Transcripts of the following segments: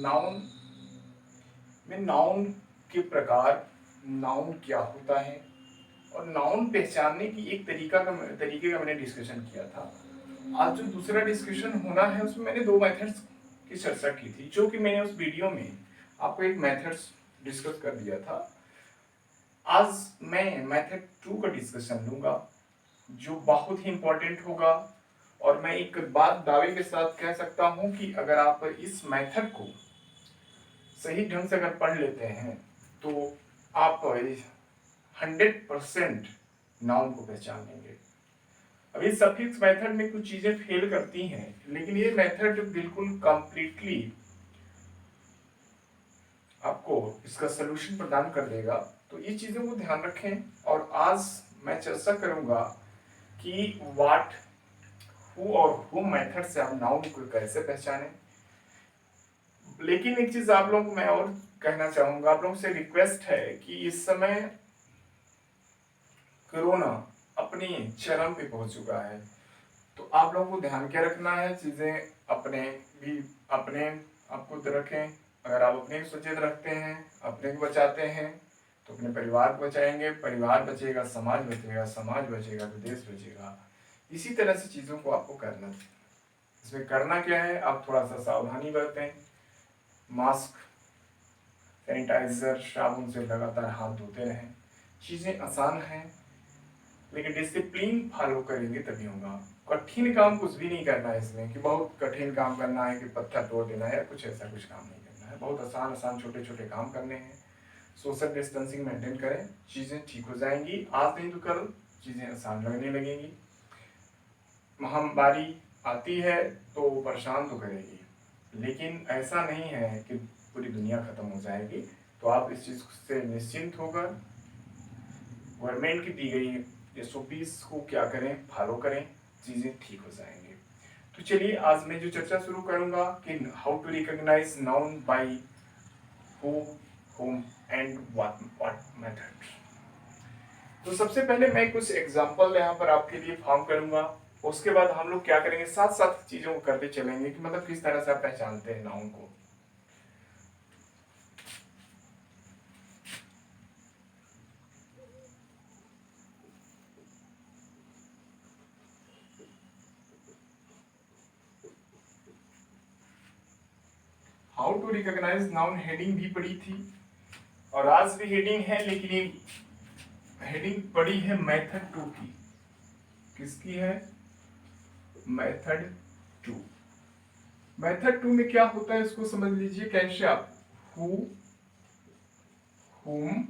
Noun में noun के प्रकार, नाउन क्या होता है और नाउन पहचानने की एक तरीके का मैंने डिस्कशन किया था। आज जो दूसरा डिस्कशन होना है उसमें मैंने दो मेथड्स की चर्चा की थी, जो कि मैंने उस वीडियो में आपको एक मेथड्स डिस्कस कर दिया था। आज मैं मेथड 2 का डिस्कशन लूंगा, जो बहुत ही इंपॉर्टेंट होगा। और मैं एक बात दावे के साथ कह सकता हूं कि अगर आप इस मेथड को सही ढंग से अगर पढ़ लेते हैं तो आप 100% नाउन को पहचान लेंगे। अभी सफिक्स मेथड में कुछ चीजें फेल करती हैं, लेकिन ये मेथड बिल्कुल कंप्लीटली आपको इसका सलूशन प्रदान कर देगा। तो ये चीजों को ध्यान रखें। और आज मैं चर्चा करूंगा कि व्हाट, हु और हुम मेथड से आप नाउन को कैसे पहचानें। लेकिन एक चीज आप लोगों को मैं और कहना चाहूंगा, आप लोगों से रिक्वेस्ट है कि इस समय कोरोना अपनी चरम पे पहुंच चुका है, तो आप लोगों को ध्यान क्या रखना है, चीजें अपने भी अपने आपको रखें। अगर आप अपने सचेत रखते हैं, अपने को बचाते हैं, तो अपने परिवार को बचाएंगे, परिवार बचेगा, समाज बचेगा, समाज बचेगा तो देश बचेगा। इसी तरह से चीजों को आपको करना है। इसमें करना क्या है, आप थोड़ा सा सावधानी बरतें, मास्क, सैनिटाइजर, साबुन से लगातार हाथ धोते रहें। चीजें आसान हैं, लेकिन डिसिप्लिन फॉलो करेंगे तभी होगा। कठिन काम कुछ भी नहीं करना है इसमें कि बहुत कठिन काम करना है कि पत्थर तोड़ देना है, कुछ ऐसा कुछ काम नहीं करना है। बहुत आसान आसान छोटे छोटे काम करने हैं। सोशल डिस्टेंसिंग मेंटेन करें, चीजें ठीक हो जाएंगी। आज नहीं तो कल चीजें आसान लगने लगेंगी। महामारी आती है तो परेशान तो करेगी, लेकिन ऐसा नहीं है कि पूरी दुनिया खत्म हो जाएगी। तो आप इस चीज से निश्चिंत होकर गवर्नमेंट की दी गई एसओपीज को क्या करें, फॉलो करें, चीजें ठीक हो जाएंगे। तो चलिए आज मैं जो चर्चा शुरू करूंगा कि how to recognise noun by who, whom and what method. तो सबसे पहले मैं कुछ एग्जांपल यहाँ पर आपके लिए फॉर्म करूंगा। उसके बाद हम लोग क्या करेंगे, साथ साथ चीजों को करते चलेंगे कि मतलब किस तरह से आप पहचानते हैं नाउन को। How to recognise noun heading भी पड़ी थी और आज भी हेडिंग है, लेकिन ये हेडिंग पड़ी है मेथड 2 की। किसकी है? मेथड 2। मेथड 2 में क्या होता है इसको समझ लीजिए कैसे आप, हु, whom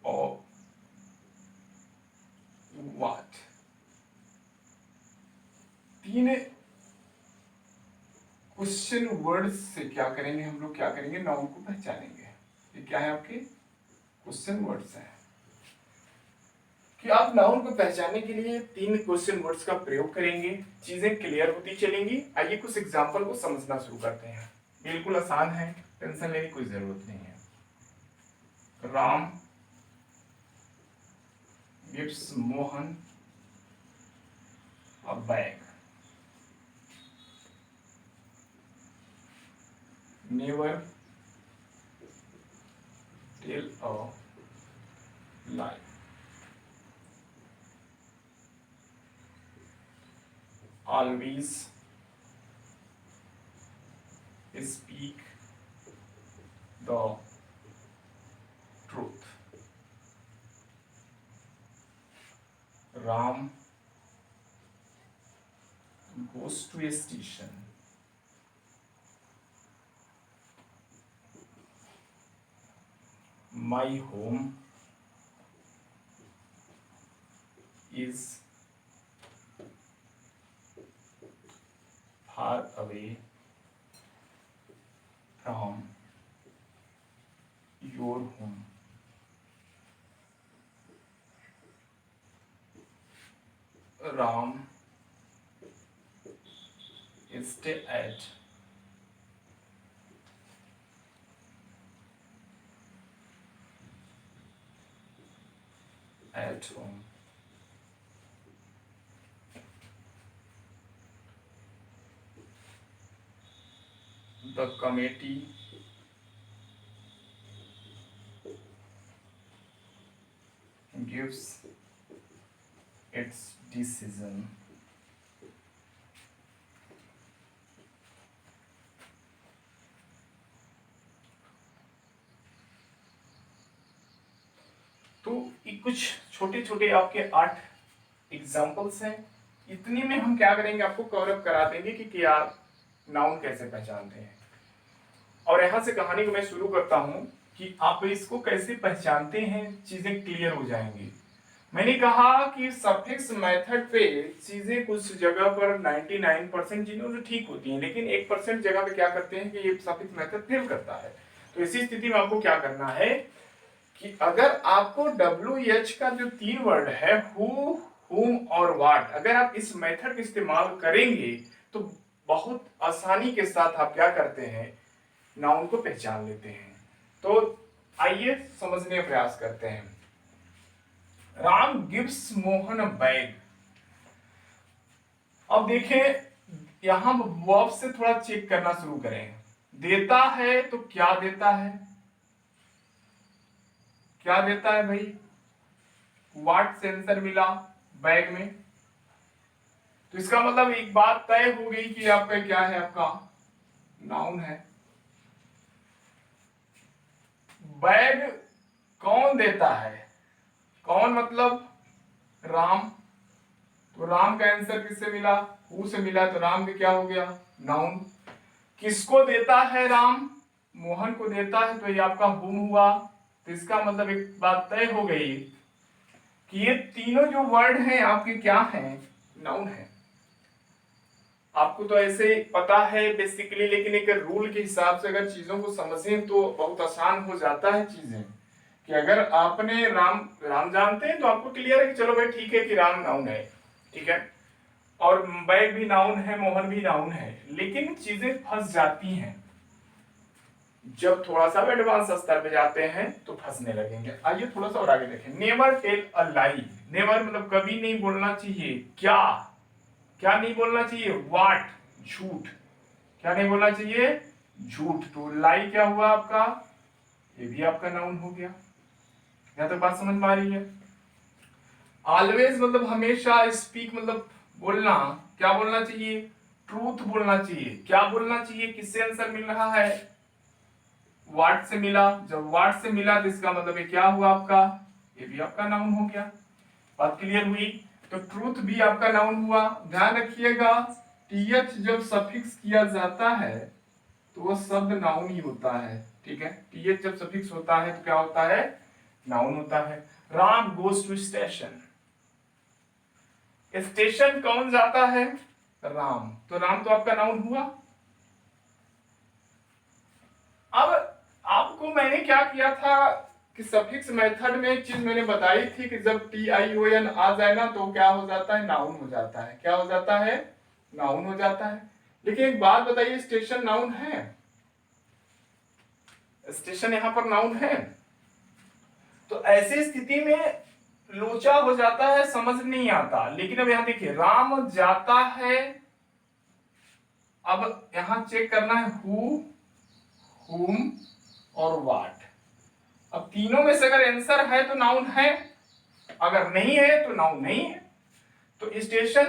और what, तीन क्वेश्चन वर्ड्स से क्या करेंगे, हम लोग क्या करेंगे, नाउन को पहचानेंगे। ये क्या है आपके क्वेश्चन वर्ड्स हैं कि आप नाउन को पहचानने के लिए तीन क्वेश्चन वर्ड्स का प्रयोग करेंगे। चीजें क्लियर होती चलेंगी। आइए कुछ एग्जांपल को समझना शुरू करते हैं। बिल्कुल आसान है, टेंशन लेने की कोई जरूरत नहीं है। Ram gives Mohan a bag. Never tell a lie. Always speak the truth. Ram goes to a station. My home is far away from your home. Ram stay at home. The committee gives its decision. तो ये कुछ छोटे छोटे आपके 8 examples हैं। इतने में हम क्या करेंगे, आपको कवर अप करा देंगे कि क्या नाउन कैसे पहचानते हैं। और यहां से कहानी को मैं शुरू करता हूं कि आप इसको कैसे पहचानते हैं, चीजें क्लियर हो जाएंगी। मैंने कहा कि सफिक्स मेथड पे चीजें कुछ जगह पर 99% चीजों से ठीक होती हैं, लेकिन 1% जगह पे क्या करते हैं कि ये सफिक्स मेथड फेल करता है। तो इसी स्थिति में आपको क्या करना है कि अगर आपको WH का जो 3 वर्ड है हु, हुम और व्हाट, अगर आप इस मेथड का इस्तेमाल करेंगे तो बहुत आसानी के साथ आप क्या करते हैं, नाउन को पहचान लेते हैं। तो आइए समझने का प्रयास करते हैं। Ram gives Mohan a bag. अब देखें यहां वर्ब से थोड़ा चेक करना शुरू करें। देता है तो क्या देता है, क्या देता है भाई, व्हाट से आंसर मिला बैग में। तो इसका मतलब एक बात तय हो गई कि आपका क्या है, आपका नाउन है। बैग कौन देता है, कौन मतलब राम। तो राम का आंसर किससे मिला, हु से मिला, तो राम भी क्या हो गया, नाउन। किसको देता है राम, मोहन को देता है, तो ये आपका हुम हुआ। तो इसका मतलब एक बात तय हो गई कि ये तीनों जो वर्ड हैं आपके क्या हैं, नाउन है। आपको तो ऐसे पता है बेसिकली, लेकिन एक रूल के हिसाब से अगर चीजों को समझें तो बहुत आसान हो जाता है चीजें। कि अगर आपने राम जानते हैं तो आपको क्लियर है कि चलो भाई ठीक है कि राम नाउन है, ठीक है, और बैग भी नाउन है, मोहन भी नाउन है। लेकिन चीजें फंस जाती हैं जब थोड़ा सा एडवांस स्तर पे जाते हैं तो फंसने लगेंगे। आइए थोड़ा सा और आगे देखें। Never tell a lie. Never मतलब कभी नहीं बोलना चाहिए, क्या क्या नहीं बोलना चाहिए, व्हाट, झूठ। क्या नहीं बोलना चाहिए, झूठ। तो लाई क्या हुआ आपका, ये भी आपका नाउन हो गया। यहां तक बात समझ में आ रही है। ऑलवेज मतलब हमेशा, स्पीक मतलब बोलना, क्या बोलना चाहिए, ट्रूथ बोलना चाहिए। क्या बोलना चाहिए, किससे आंसर मिल रहा है, व्हाट से मिला। जब व्हाट से मिला तो इसका मतलब ये क्या हुआ आपका, ये भी आपका नाउन हो गया। बात क्लियर हुई। तो ट्रूथ भी आपका नाउन हुआ। ध्यान रखिएगा टीएच जब सफिक्स किया जाता है तो वो शब्द नाउन ही होता है, ठीक है। टीएच जब सफिक्स होता है तो क्या होता है, नाउन होता है। Ram goes to station. Station कौन जाता है, राम। तो राम तो आपका नाउन हुआ। अब आपको मैंने क्या किया था कि सफिक्स मेथड में एक चीज मैंने बताई थी कि जब TION आ जाए ना तो क्या हो जाता है, नाउन हो जाता है। क्या हो जाता है, नाउन हो जाता है। लेकिन एक बात बताइए, स्टेशन नाउन है, स्टेशन यहां पर नाउन है। तो ऐसी स्थिति में लोचा हो जाता है, समझ नहीं आता। लेकिन अब यहां देखिए राम जाता है, अब यहां चेक करना है हु, हुम और व्हाट। अब तीनों में से अगर आंसर है तो नाउन है, अगर नहीं है तो नाउन नहीं है। तो station,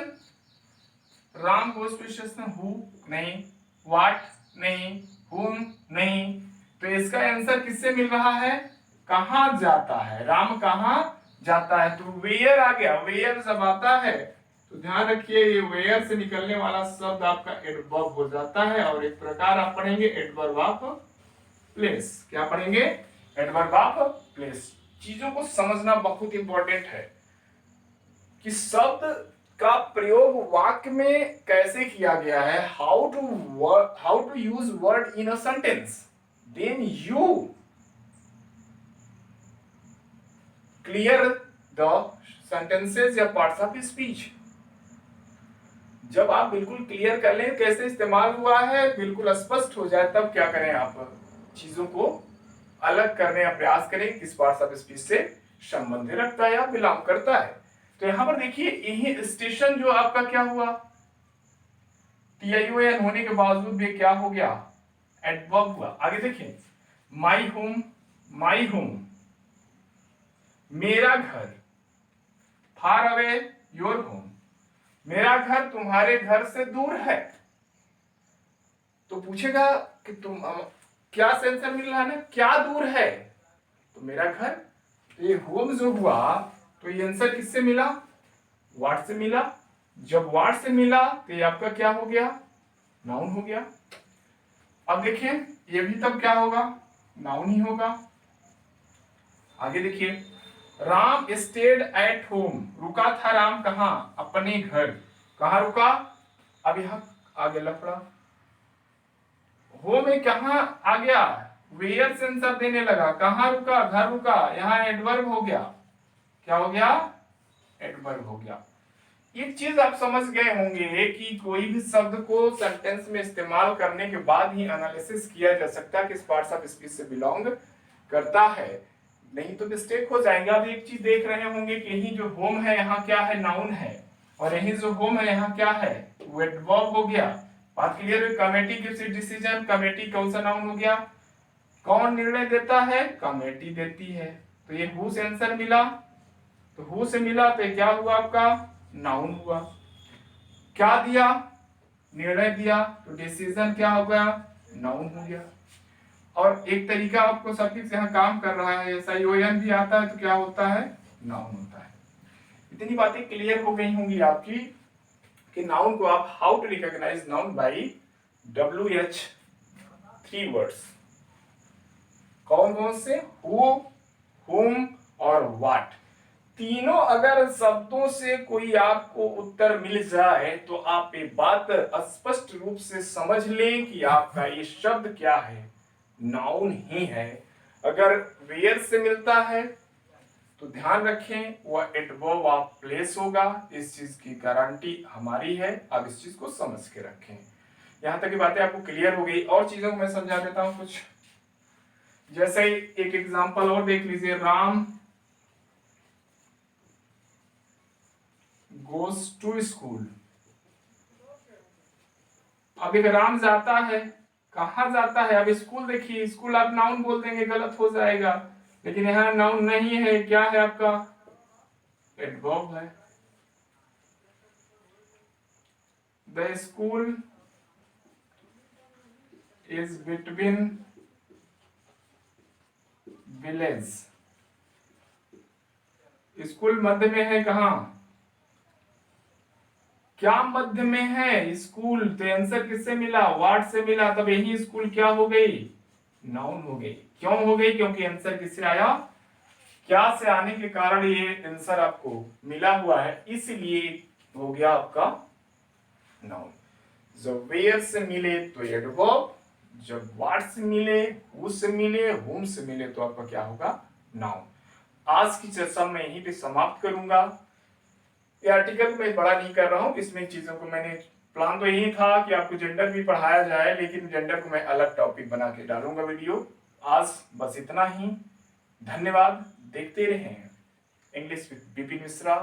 Ram goes to station, who नहीं, व्हाट नहीं, हुम नहीं। तो इसका आंसर किससे मिल रहा है, कहां जाता है, राम कहां जाता है। तो वेयर आ गया। वेयर जब आता है तो ध्यान रखिए ये वेयर से निकलने वाला शब्द आपका एडवर्ब हो जाता है। और एक प्रकार आप पढ़ेंगे एडवर्ब ऑफ प्लेस। क्या पढ़ेंगे, एडवर्ब ऑफ प्लेस। चीजों को समझना बहुत इंपॉर्टेंट है कि शब्द का प्रयोग वाक्य में कैसे किया गया है, how to use word in a sentence, then you clear the sentences या पार्ट्स ऑफ स्पीच। जब आप बिल्कुल क्लियर कर लें कैसे इस्तेमाल हुआ है, बिल्कुल स्पष्ट हो जाए, तब क्या करें, आप चीजों को अलग करने का प्रयास करें किस पार्ट्स ऑफ स्पीच से संबंध रखता है या बिलोंग करता है। तो यहां पर देखिए यही स्टेशन जो आपका क्या हुआ, TION होने के बावजूद भी क्या हो गया, एडवर्ब हुआ। आगे देखिए, माई होम, माई होम मेरा घर, फार अवे योर होम मेरा घर तुम्हारे घर से दूर है। तो पूछेगा कि तुम क्या सेंसर मिल रहा है ना, क्या दूर है, तो मेरा घर। तो ये होम जो हुआ, तो ये आंसर किससे मिला, व्हाट से मिला। जब व्हाट से मिला तो ये आपका क्या हो गया, नाउन हो गया। अब देखिए ये भी तब क्या होगा, नाउन ही होगा। आगे देखिए, राम स्टेड एट होम, रुका था राम कहां, अपने घर। कहां रुका, अब यहां आगे लफड़ा, होम में कहां आ गया, वेयर से आंसर देने लगा, कहां रुका, घर रुका, यहां एडवर्ब हो गया। क्या हो गया, एडवर्ब हो गया। एक चीज आप समझ गए होंगे कि कोई भी शब्द को सेंटेंस में इस्तेमाल करने के बाद ही एनालिसिस किया जा सकता है कि किस पार्ट्स ऑफ स्पीच से बिलोंग करता है, नहीं तो मिस्टेक हो जाएगा। अब एक चीज देख रहे होंगे कि यही जो होम है यहाँ क्या है, नाउन है, और यही जो होम है यहाँ क्या है, वो एडवर्ब हो गया। बात क्लियर है। Committee gives it decision, committee कौन सा नाउन हो गया, कौन निर्णय देता है, कमेटी देती है। तो ये हु से आंसर मिला, तो हु से मिला तो क्या हुआ आपका, नाउन हुआ। क्या दिया, निर्णय दिया, तो डिसीजन क्या हो गया, नाउन हो गया। और एक तरीका आपको सफिक्स यहाँ काम कर रहा है, SION भी आता है तो क्या होता है, नाउन होता है। इतनी बातें क्लियर हो गई होंगी आपकी कि नाउन को आप how to recognise noun by WH 3 words. कौन कौन से, हु, हुम और व्हाट। तीनों अगर शब्दों से कोई आपको उत्तर मिल जाए तो आप ये बात स्पष्ट रूप से समझ लें कि आपका ये शब्द क्या है, नाउन ही है। अगर वेयर से मिलता है तो ध्यान रखें वह एडवर्ब ऑफ प्लेस होगा, इस चीज की गारंटी हमारी है। अब इस चीज को समझ के रखें। यहां तक की बातें आपको क्लियर हो गई। और चीजों को मैं समझा देता हूं कुछ, जैसे एक एग्जांपल और देख लीजिए, राम goes to school। अब एक राम जाता है, कहा जाता है, अब स्कूल देखिए, स्कूल आप नाउन बोल देंगे गलत हो जाएगा, लेकिन यहाँ नाउन नहीं है, क्या है आपका, एडवर्ब है। The school is between village, school मध्य में है, कहा, क्या मध्य में है, स्कूल। तो आंसर किससे मिला, व्हाट से मिला, तब यही स्कूल क्या हो गई, नाउन हो गई। क्यों हो गई, क्योंकि आंसर किससे आया, क्या से आने के कारण ये आंसर आपको मिला हुआ है, इसलिए हो गया आपका नाउन। जब वेयर से मिले तो एडवर्ब, जब व्हाट से मिले, हु से मिले, हुम से मिले तो आपका क्या होगा, नाउन। आज की चर्चा मैं यहीं पे समाप्त करूंगा। ये आर्टिकल मैं बड़ा नहीं कर रहा हूं, इसमें चीजों को मैंने, प्लान तो यही था कि आपको जेंडर भी पढ़ाया जाए, लेकिन जेंडर को मैं अलग टॉपिक बना के डालूंगा वीडियो। आज बस इतना ही, धन्यवाद। देखते रहें इंग्लिश विद विपिन मिश्रा।